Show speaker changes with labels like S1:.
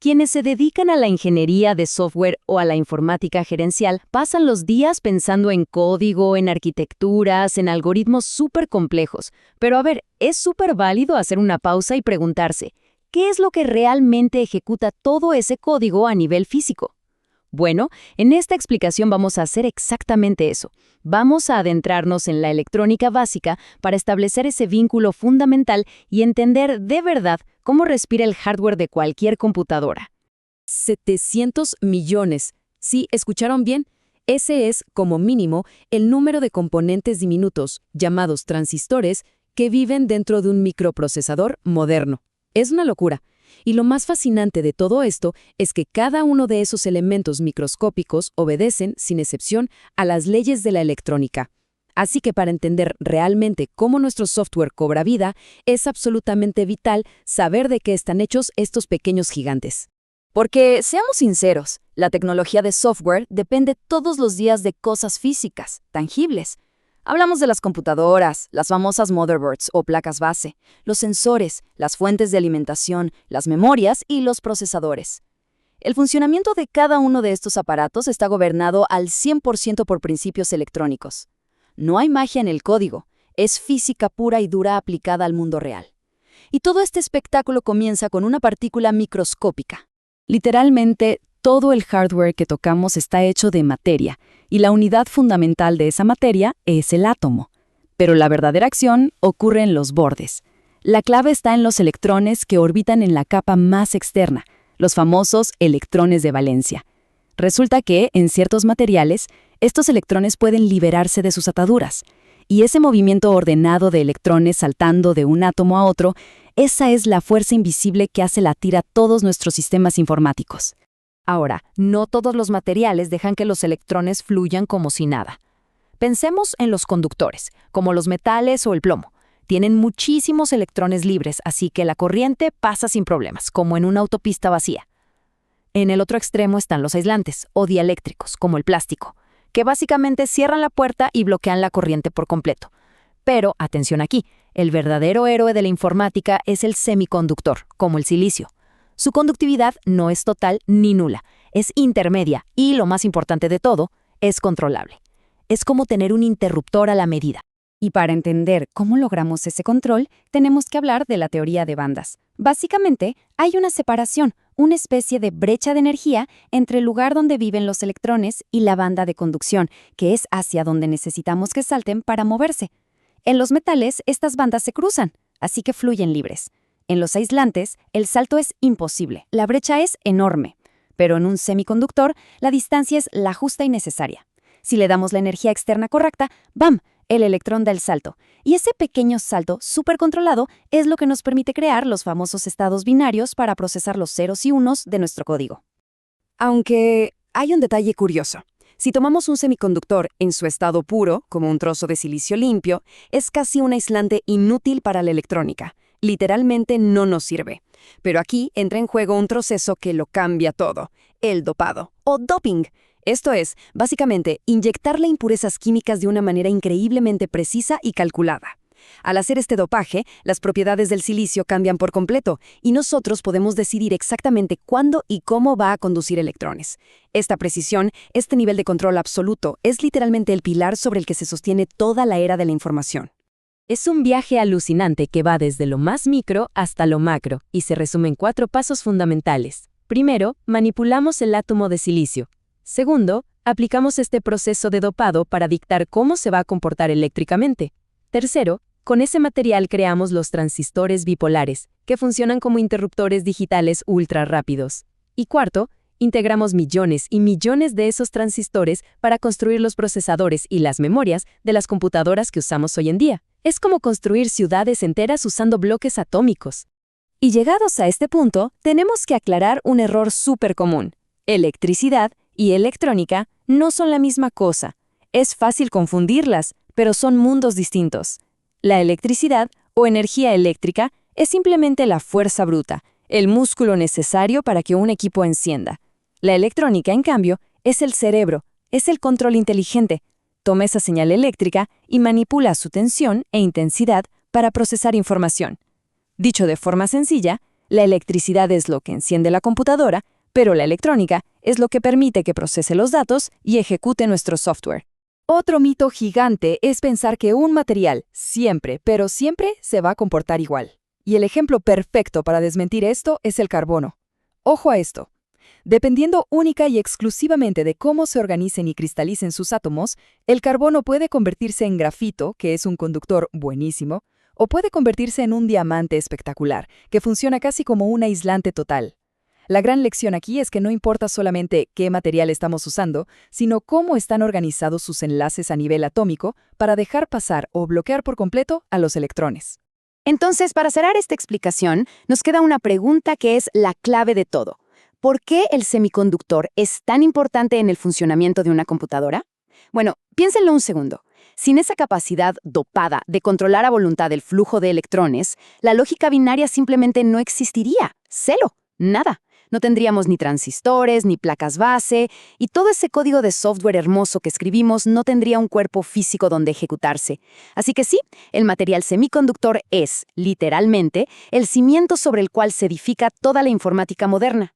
S1: Quienes se dedican a la ingeniería de software o a la informática gerencial pasan los días pensando en código, en arquitecturas, en algoritmos súper complejos. Pero a ver, es súper válido hacer una pausa y preguntarse, ¿qué es lo que realmente ejecuta todo ese código a nivel físico? Bueno, en esta explicación vamos a hacer exactamente eso. Vamos a adentrarnos en la electrónica básica para establecer ese vínculo fundamental y entender de verdad cómo respira el hardware de cualquier computadora.
S2: 700 millones. Sí, ¿escucharon bien? Ese es, como mínimo, el número de componentes diminutos, llamados transistores, que viven dentro de un microprocesador moderno. Es una locura. Y lo más fascinante de todo esto es que cada uno de esos elementos microscópicos obedecen, sin excepción, a las leyes de la electrónica. Así que para entender realmente cómo nuestro software cobra vida, es absolutamente vital saber de qué están hechos estos pequeños gigantes.
S3: Porque, seamos sinceros, la tecnología de software depende todos los días de cosas físicas, tangibles. Hablamos de las computadoras, las famosas motherboards o placas base, los sensores, las fuentes de alimentación, las memorias y los procesadores. El funcionamiento de cada uno de estos aparatos está gobernado al 100% por principios electrónicos. No hay magia en el código, es física pura y dura aplicada al mundo real. Y todo este espectáculo comienza con una partícula microscópica.
S2: Literalmente, todo el hardware que tocamos está hecho de materia, y la unidad fundamental de esa materia es el átomo. Pero la verdadera acción ocurre en los bordes. La clave está en los electrones que orbitan en la capa más externa, los famosos electrones de valencia. Resulta que, en ciertos materiales, estos electrones pueden liberarse de sus ataduras, y ese movimiento ordenado de electrones saltando de un átomo a otro, esa es la fuerza invisible que hace latir a todos nuestros sistemas informáticos.
S1: Ahora, no todos los materiales dejan que los electrones fluyan como si nada. Pensemos en los conductores, como los metales o el plomo. Tienen muchísimos electrones libres, así que la corriente pasa sin problemas, como en una autopista vacía. En el otro extremo están los aislantes, o dieléctricos, como el plástico, que básicamente cierran la puerta y bloquean la corriente por completo. Pero, atención aquí, el verdadero héroe de la informática es el semiconductor, como el silicio. Su conductividad no es total ni nula, es intermedia y, lo más importante de todo, es controlable. Es como tener un interruptor a la medida.
S2: Y para entender cómo logramos ese control, tenemos que hablar de la teoría de bandas. Básicamente, hay una separación, una especie de brecha de energía entre el lugar donde viven los electrones y la banda de conducción, que es hacia donde necesitamos que salten para moverse. En los metales, estas bandas se cruzan, así que fluyen libres. En los aislantes, el salto es imposible, la brecha es enorme. Pero en un semiconductor, la distancia es la justa y necesaria. Si le damos la energía externa correcta, ¡bam!, el electrón da el salto. Y ese pequeño salto súper controlado es lo que nos permite crear los famosos estados binarios para procesar los ceros y unos de nuestro código.
S3: Aunque hay un detalle curioso. Si tomamos un semiconductor en su estado puro, como un trozo de silicio limpio, es casi un aislante inútil para la electrónica. Literalmente no nos sirve. Pero aquí entra en juego un proceso que lo cambia todo, el dopado, o doping. Esto es, básicamente, inyectarle impurezas químicas de una manera increíblemente precisa y calculada. Al hacer este dopaje, las propiedades del silicio cambian por completo y nosotros podemos decidir exactamente cuándo y cómo va a conducir electrones. Esta precisión, este nivel de control absoluto, es literalmente el pilar sobre el que se sostiene toda la era de la información.
S1: Es un viaje alucinante que va desde lo más micro hasta lo macro y se resume en 4 pasos fundamentales. Primero, manipulamos el átomo de silicio. Segundo, aplicamos este proceso de dopado para dictar cómo se va a comportar eléctricamente. Tercero, con ese material creamos los transistores bipolares, que funcionan como interruptores digitales ultra rápidos. Y cuarto, integramos millones y millones de esos transistores para construir los procesadores y las memorias de las computadoras que usamos hoy en día. Es como construir ciudades enteras usando bloques atómicos.
S2: Y llegados a este punto, tenemos que aclarar un error súper común. Electricidad y electrónica no son la misma cosa. Es fácil confundirlas, pero son mundos distintos. La electricidad, o energía eléctrica, es simplemente la fuerza bruta, el músculo necesario para que un equipo encienda. La electrónica, en cambio, es el cerebro, es el control inteligente. Toma esa señal eléctrica y manipula su tensión e intensidad para procesar información. Dicho de forma sencilla,
S3: La electricidad es lo que enciende la computadora, pero la electrónica es lo que permite que procese los datos y ejecute nuestro software.
S1: Otro mito gigante es pensar que un material siempre, pero siempre se va a comportar igual. Y el ejemplo perfecto para desmentir esto es el carbono. Ojo a esto. Dependiendo única y exclusivamente de cómo se organicen y cristalicen sus átomos, el carbono puede convertirse en grafito, que es un conductor buenísimo, o puede convertirse en un diamante espectacular, que funciona casi como un aislante total. La gran lección aquí es que no importa solamente qué material estamos usando, sino cómo están organizados sus enlaces a nivel atómico para dejar pasar o bloquear por completo a los electrones.
S2: Entonces, para cerrar esta explicación, nos queda una pregunta que es la clave de todo. ¿Por qué el semiconductor es tan importante en el funcionamiento de una computadora? Bueno, piénsenlo un segundo. Sin esa capacidad dopada de controlar a voluntad el flujo de electrones, la lógica binaria simplemente no existiría. Cero. Nada. No tendríamos ni transistores, ni placas base, y todo ese código de software hermoso que escribimos no tendría un cuerpo físico donde ejecutarse. Así que sí, el material semiconductor es, literalmente, el cimiento sobre el cual se edifica toda la informática moderna.